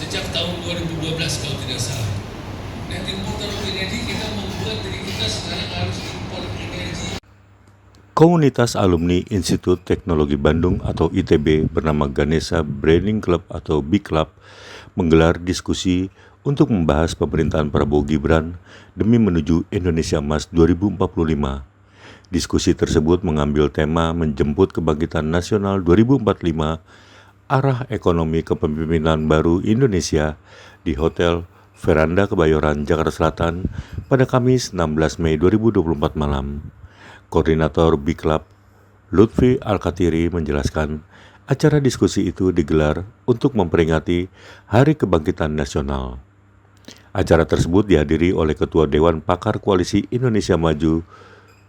sejak tahun 2012 kalau tidak salah. Dan import energi kita membuat diri kita sekarang harus impor energi. Komunitas alumni Institut Teknologi Bandung atau ITB bernama Ganesha Branding Club atau B-Club menggelar diskusi untuk membahas pemerintahan Prabowo Gibran demi menuju Indonesia Emas 2045. Diskusi tersebut mengambil tema menjemput kebangkitan nasional 2045, arah ekonomi kepemimpinan baru Indonesia di Hotel Veranda Kebayoran, Jakarta Selatan pada Kamis 16 Mei 2024 malam. Koordinator B-Club, Lutfi Al-Katiri menjelaskan, acara diskusi itu digelar untuk memperingati Hari Kebangkitan Nasional. Acara tersebut dihadiri oleh Ketua Dewan Pakar Koalisi Indonesia Maju,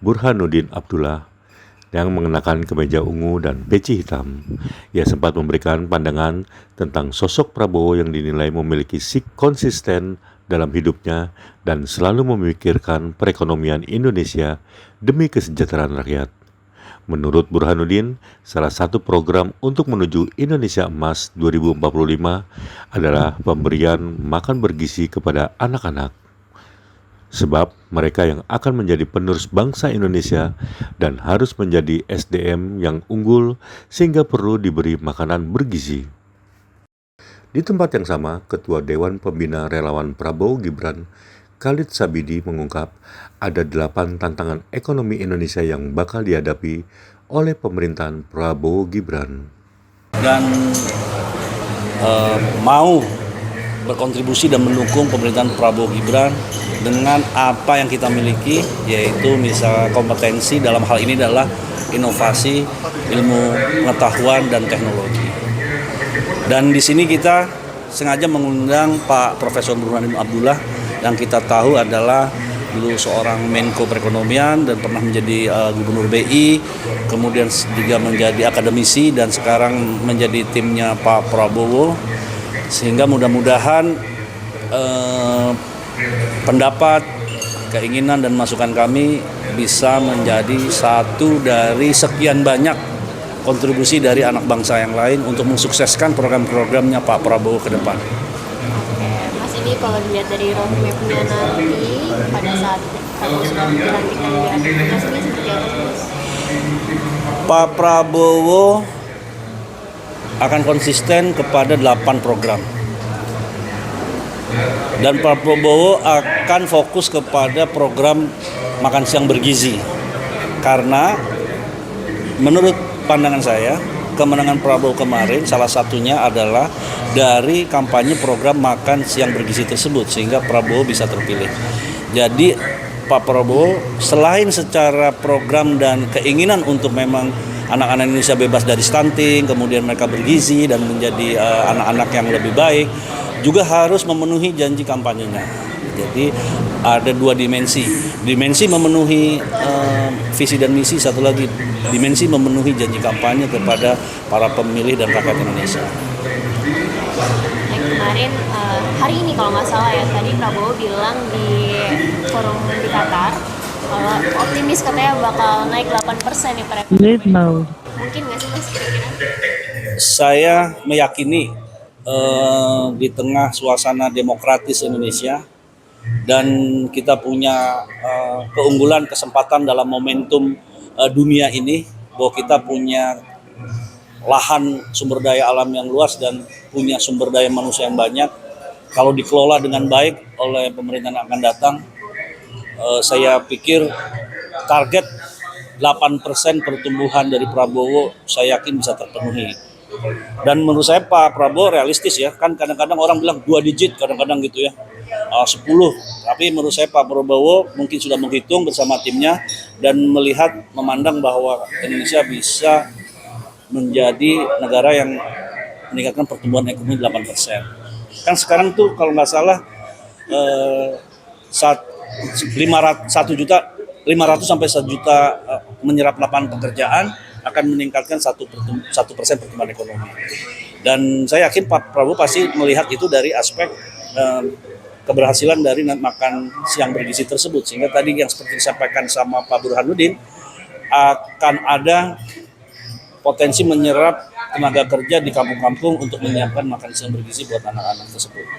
Burhanuddin Abdullah, yang mengenakan kemeja ungu dan peci hitam. Ia sempat memberikan pandangan tentang sosok Prabowo yang dinilai memiliki sikap konsisten dalam hidupnya dan selalu memikirkan perekonomian Indonesia demi kesejahteraan rakyat. Menurut Burhanuddin, salah satu program untuk menuju Indonesia Emas 2045 adalah pemberian makan bergizi kepada anak-anak. Sebab mereka yang akan menjadi penerus bangsa Indonesia dan harus menjadi SDM yang unggul sehingga perlu diberi makanan bergizi. Di tempat yang sama, Ketua Dewan Pembina Relawan Prabowo Gibran, Khalid Sabidi mengungkap ada 8 tantangan ekonomi Indonesia yang bakal dihadapi oleh pemerintahan Prabowo Gibran. Dan mau berkontribusi dan mendukung pemerintahan Prabowo Gibran dengan apa yang kita miliki, yaitu misal kompetensi dalam hal ini adalah inovasi, ilmu pengetahuan, dan teknologi. Dan di sini kita sengaja mengundang Pak Profesor Burhanuddin Abdullah yang kita tahu adalah dulu seorang Menko Perekonomian dan pernah menjadi Gubernur BI, kemudian juga menjadi akademisi dan sekarang menjadi timnya Pak Prabowo, sehingga mudah-mudahan pendapat, keinginan dan masukan kami bisa menjadi satu dari sekian banyak kontribusi dari anak bangsa yang lain untuk mensukseskan program-programnya Pak Prabowo ke depan. Mas, ini kalau dilihat dari roadmap-nya nanti pada saat Prabowo sudah dilantik menjadi presiden seperti apa, Mas? Pak Prabowo akan konsisten kepada 8 program. Dan Pak Prabowo akan fokus kepada program makan siang bergizi. Karena menurut pandangan saya, kemenangan Prabowo kemarin salah satunya adalah dari kampanye program makan siang bergizi tersebut, sehingga Prabowo bisa terpilih. Jadi Pak Prabowo selain secara program dan keinginan untuk memang anak-anak Indonesia bebas dari stunting, kemudian mereka bergizi dan menjadi anak-anak yang lebih baik, juga harus memenuhi janji kampanyenya. Jadi ada 2 dimensi memenuhi visi dan misi, satu lagi dimensi memenuhi janji kampanye kepada para pemilih dan rakyat Indonesia. Yang kemarin hari ini kalau nggak salah ya, tadi Prabowo bilang di forum di Qatar kalau optimis katanya bakal naik 8% nih perekonomian. Mungkin nggak sih, Mas, kira-kira? Saya meyakini di tengah suasana demokratis Indonesia dan kita punya keunggulan, kesempatan dalam momentum dunia ini, bahwa kita punya lahan sumber daya alam yang luas dan punya sumber daya manusia yang banyak. Kalau dikelola dengan baik oleh pemerintahan yang akan datang, saya pikir target 8% pertumbuhan dari Prabowo saya yakin bisa terpenuhi. Dan menurut saya Pak Prabowo realistis ya, kan kadang-kadang orang bilang 2 digit, kadang-kadang gitu ya, 10. Tapi menurut saya Pak Prabowo mungkin sudah menghitung bersama timnya dan melihat, memandang bahwa Indonesia bisa menjadi negara yang meningkatkan pertumbuhan ekonomi 8%. Kan sekarang tuh kalau nggak salah 1 juta 500 sampai 1 juta menyerap lapangan pekerjaan akan meningkatkan 1% pertumbuhan ekonomi. Dan saya yakin Pak Prabowo pasti melihat itu dari aspek keberhasilan dari makan siang bergizi tersebut. Sehingga tadi yang seperti disampaikan sama Pak Burhanuddin, akan ada potensi menyerap tenaga kerja di kampung-kampung untuk menyiapkan makan siang bergizi buat anak-anak tersebut.